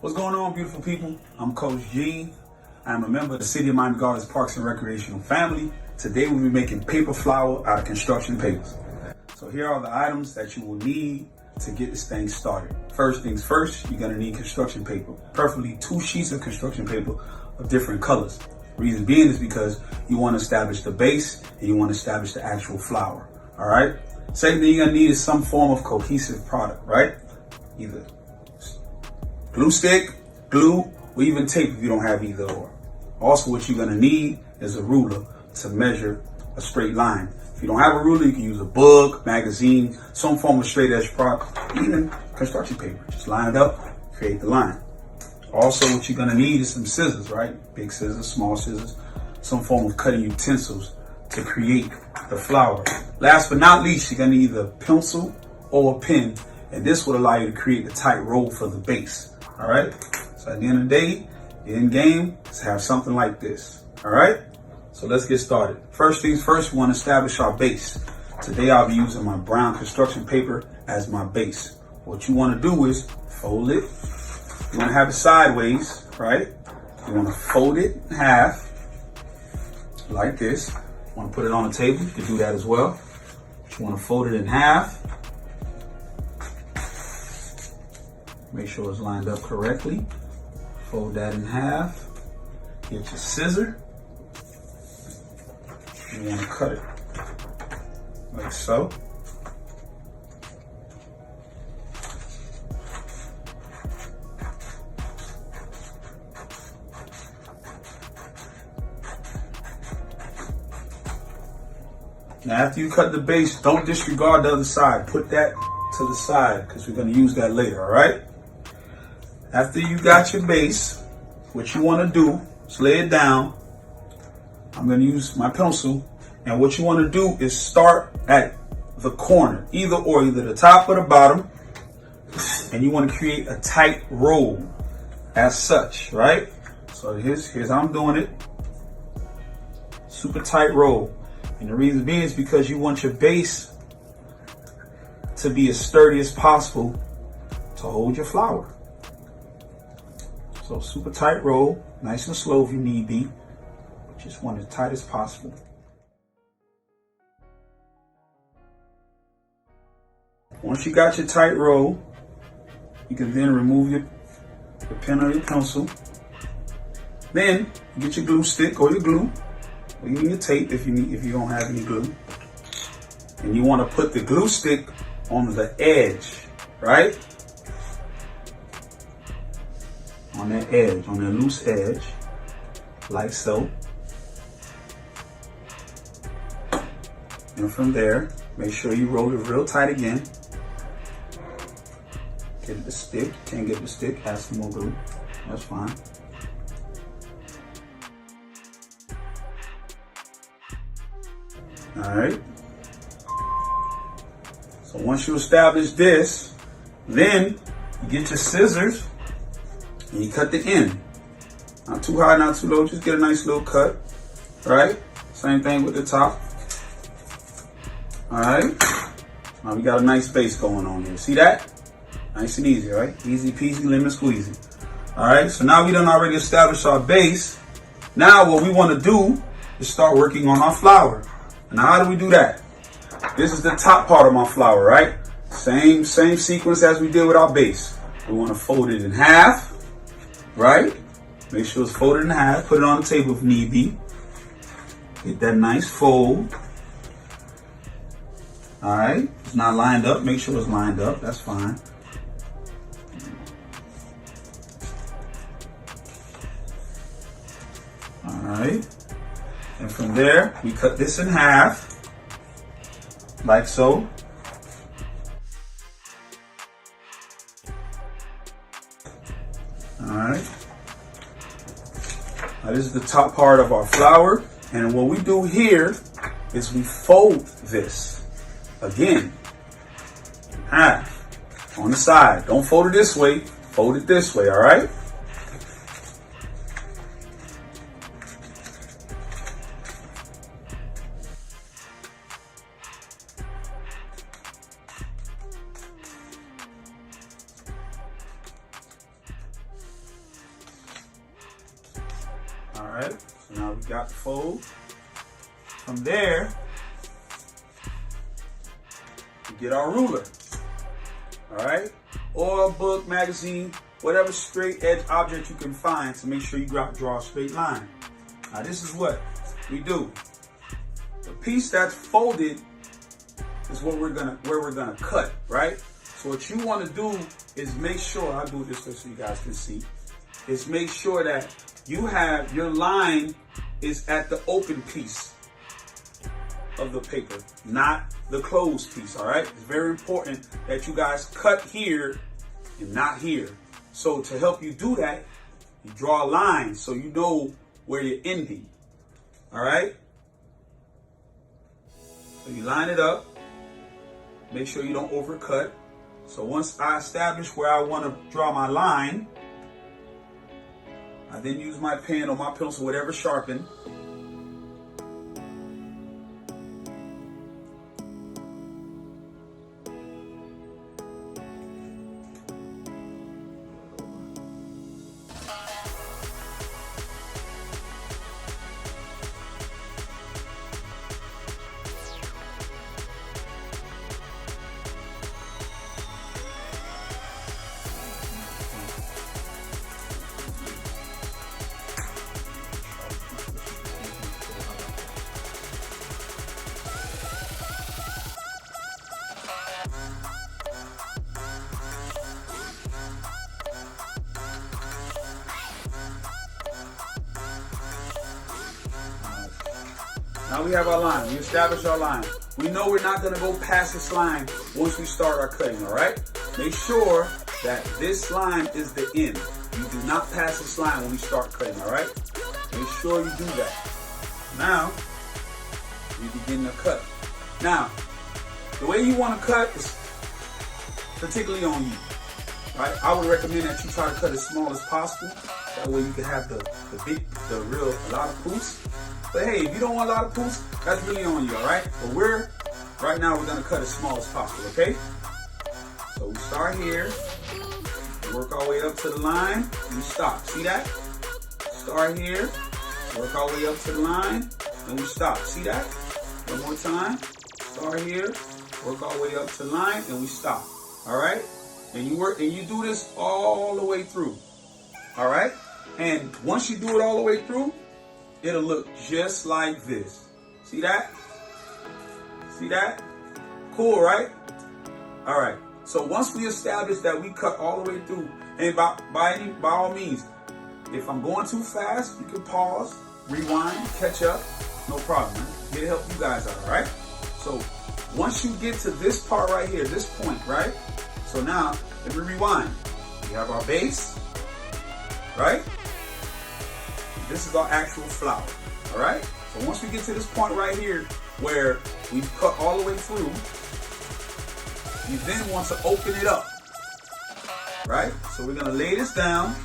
What's going on, beautiful people? I'm Coach G. I'm a member of the City of Miami Gardens Parks and Recreational family. Today we'll be making paper flower out of construction papers. So here are the items that you will need to get this thing started. First things first, you're gonna need construction paper, preferably 2 sheets of construction paper of different colors. Reason being is because you want to establish the base and you want to establish the actual flower. All right. Second thing you're gonna need is some form of cohesive product, right? Either glue stick, glue, or even tape if you don't have either or. Also, what you're gonna need is a ruler to measure a straight line. If you don't have a ruler, you can use a book, magazine, some form of straight edge product, even construction paper. Just line it up, create the line. Also, what you're gonna need is some scissors, right? Big scissors, small scissors, some form of cutting utensils to create the flower. Last but not least, you're gonna need either a pencil or a pen, and this would allow you to create the tight roll for the base. All right. So at the end of the day, the end game is to have something like this. All right. So let's get started. First things first, we want to establish our base. Today I'll be using my brown construction paper as my base. What you want to do is fold it. You want to have it sideways, right? You want to fold it in half like this. You want to put it on the table. You can do that as well. You want to fold it in half. Make sure it's lined up correctly. Fold that in half. Get your scissor. You want to cut it like so. Now after you cut the base, don't disregard the other side. Put that to the side because we're going to use that later, all right? After you got your base, what you want to do is lay it down. I'm going to use my pencil, and what you want to do is start at the corner, either the top or the bottom, and you want to create a tight roll as such, right? So here's how I'm doing it. Super tight roll. And the reason being is because you want your base to be as sturdy as possible to hold your flower. So super tight roll, nice and slow if you need be. Just want it as tight as possible. Once you got your tight roll, you can then remove your pen or your pencil. Then you get your glue stick or your glue, or even your tape if you don't have any glue. And you want to put the glue stick on the edge, right? On that edge, on that loose edge, like so. And from there, make sure you roll it real tight again. Get the stick. Can't get the stick, add some more glue. That's fine. All right. So once you establish this, then you get your scissors and you cut the end. Not too high, not too low, just get a nice little cut, right? Same thing with the top. All right, now we got a nice base going on here. See that? Nice and easy, right? Easy peasy, lemon squeezy. All right, so now we done already established our base. Now what we want to do is start working on our flower. And how do we do that? This is the top part of my flower, right? Same sequence as we did with our base. We want to fold it in half, right? Make sure it's folded in half. Put it on the table if need be. Get that nice fold. All right, it's not lined up. Make sure it's lined up. That's fine. All right, and from there, we cut this in half, like so. All right. Now this is the top part of our flower, and what we do here is we fold this. Again, half on the side. Don't fold it this way, fold it this way, all right? right, so now we got the fold. From there, we get our ruler. All right, or a book, magazine, whatever straight edge object you can find to make sure you draw a straight line. Now this is what we do. The piece that's folded is what where we're gonna cut, right? So what you want to do is make sure, I'll do it this way so you guys can see, is make sure that you have your line is at the open piece of the paper, not the closed piece, all right? It's very important that you guys cut here and not here. So to help you do that, you draw a line so you know where you're ending, all right? So you line it up, make sure you don't overcut. So once I establish where I want to draw my line, I then use my pen or my pencil, whatever sharpen. Now we have our line. We established our line. We know we're not going to go past this line once we start our cutting, all right? Make sure that this line is the end. You do not pass this line when we start cutting, all right? Make sure you do that. Now, we begin to cut. Now, the way you want to cut is particularly on you, right? I would recommend that you try to cut as small as possible. That way you can have a lot of poofs. But hey, if you don't want a lot of poofs, that's really on you, all right? But right now we're gonna cut as small as possible, okay? So we start here, work our way up to the line, and we stop. See that? Start here, work our way up to the line, and we stop. See that? One more time. Start here, work our way up to the line, and we stop. All right? And you do this all the way through. All right? And once you do it all the way through, it'll look just like this. See that? See that? Cool, right? All right. So once we establish that we cut all the way through, and by all means, if I'm going too fast, you can pause, rewind, catch up, no problem. Here to help you guys out, all right? So once you get to this part right here, this point, right? So now, let me rewind. We have our base, right? This is our actual flower, all right? So once we get to this point right here where we've cut all the way through, you then want to open it up, right? So we're gonna lay this down.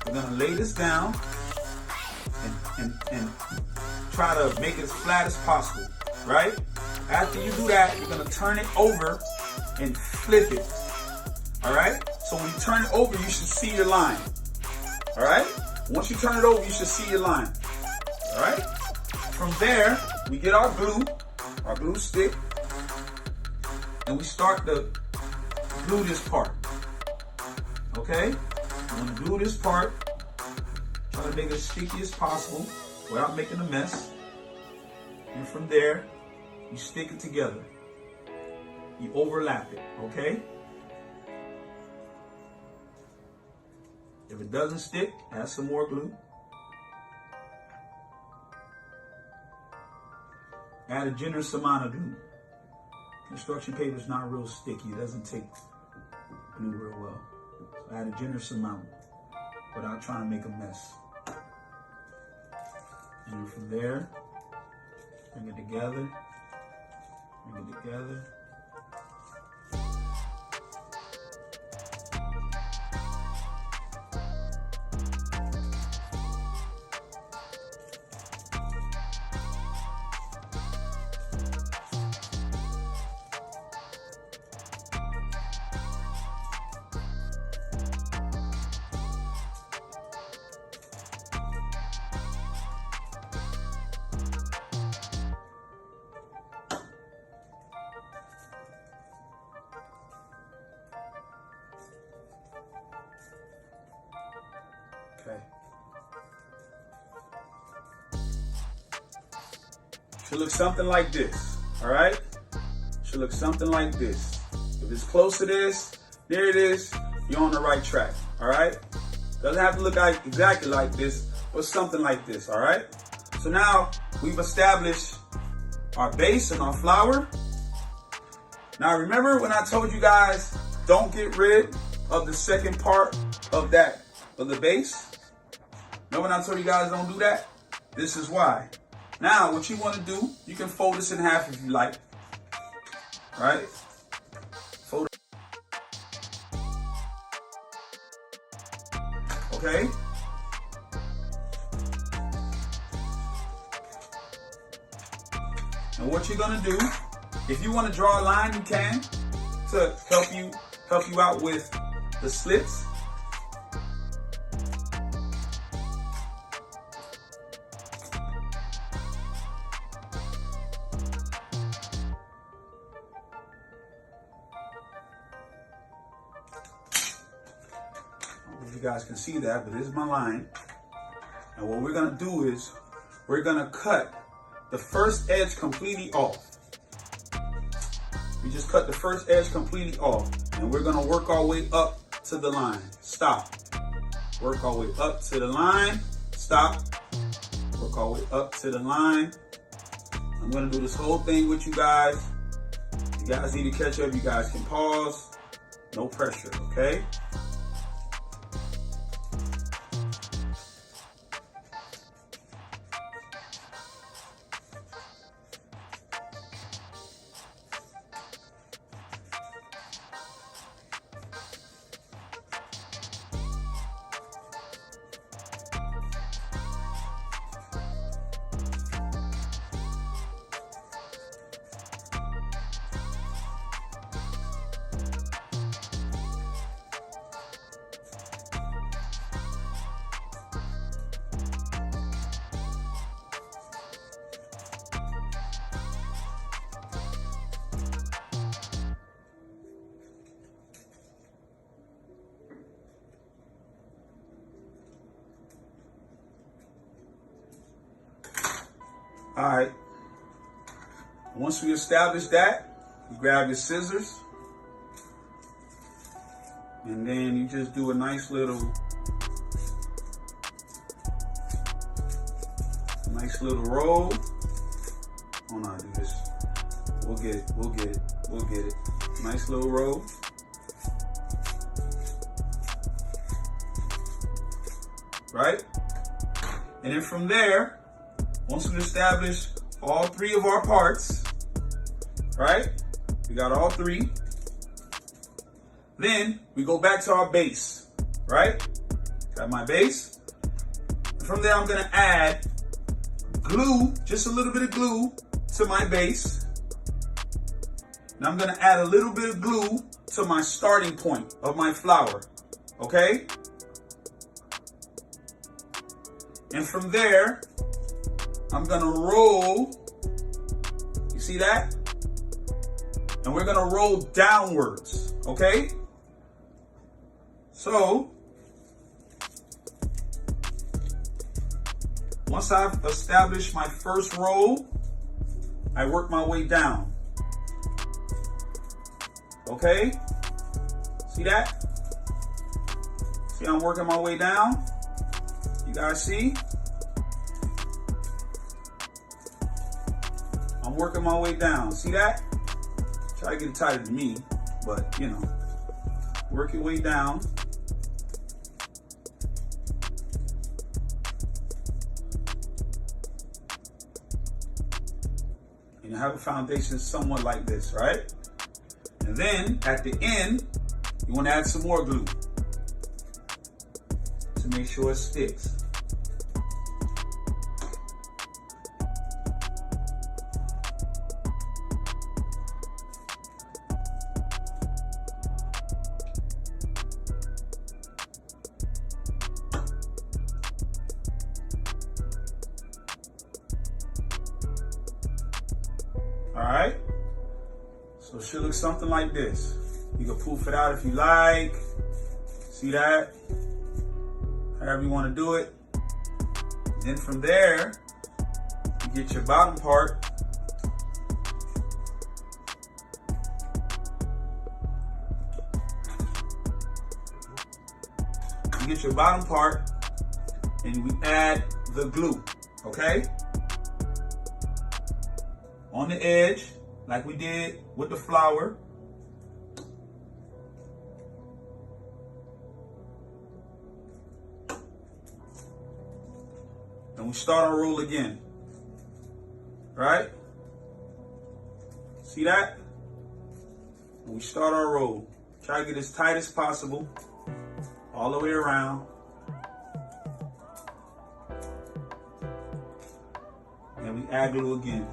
We're gonna lay this down and try to make it as flat as possible, right? After you do that, you're gonna turn it over and flip it, all right? So when you turn it over, you should see your line. All right? Once you turn it over, you should see your line. All right? From there, we get our glue stick, and we start to glue this part. Okay? I'm gonna glue this part, try to make it as sticky as possible without making a mess. And from there, you stick it together. You overlap it, okay? If it doesn't stick, add some more glue. Add a generous amount of glue. Construction paper is not real sticky. It doesn't take glue real well. So add a generous amount without trying to make a mess. And from there, bring it together. Bring it together. Should look something like this, all right? Should look something like this. If it's close to this, there it is, you're on the right track, all right? Doesn't have to look like exactly like this, but something like this, all right? So now we've established our base and our flour. Now remember when I told you guys, don't get rid of the second part of the base? Remember when I told you guys don't do that? This is why. Now what you want to do, you can fold this in half if you like, right? Fold it. Okay? And what you're gonna do, if you want to draw a line, you can, to help you out with the slits. I don't know if you guys can see that, but this is my line. And what we're gonna do is, we're gonna cut the first edge completely off. We just cut the first edge completely off, and we're gonna work our way up to the line. Stop. Work our way up to the line. Stop. Work our way up to the line. I'm gonna do this whole thing with you guys. If you guys need to catch up, you guys can pause. No pressure, okay? All right, once we establish that, you grab your scissors, and then you just do a nice little roll. Oh no, I do this. We'll get it. Nice little roll. Right? And then from there, once we establish all three of our parts, right? We got all three. Then we go back to our base, right? Got my base. From there, I'm gonna add glue, just a little bit of glue to my base. Now I'm gonna add a little bit of glue to my starting point of my flour, okay? And from there, I'm gonna roll, you see that? And we're gonna roll downwards, okay? So, once I've established my first roll, I work my way down, okay? See that? See I'm working my way down? You guys see? I'm working my way down. See that? Try to get it tighter than me, but you know, work your way down. And you have a foundation somewhat like this, right? And then at the end, you want to add some more glue to make sure it sticks. All right, so it should look something like this. You can poof it out if you like. See that? However you want to do it. Then from there, you You get your bottom part. You get your bottom part, and we add the glue, okay? On the edge, like we did with the flower. And we start our roll again, right? See that? And we start our roll. Try to get as tight as possible, all the way around. And we add glue again.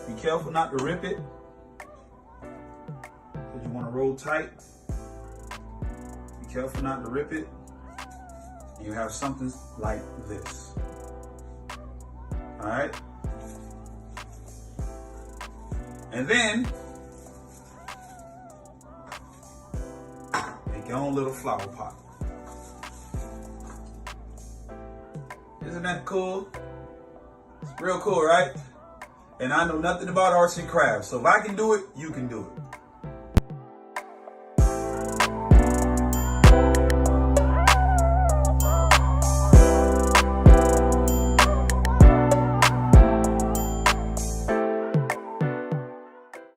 Be careful not to rip it, because you want to roll tight. Be careful not to rip it. You have something like this. All right? And then, make your own little flower pot. Isn't that cool? It's real cool, right? And I know nothing about arts and crafts. So if I can do it, you can do it.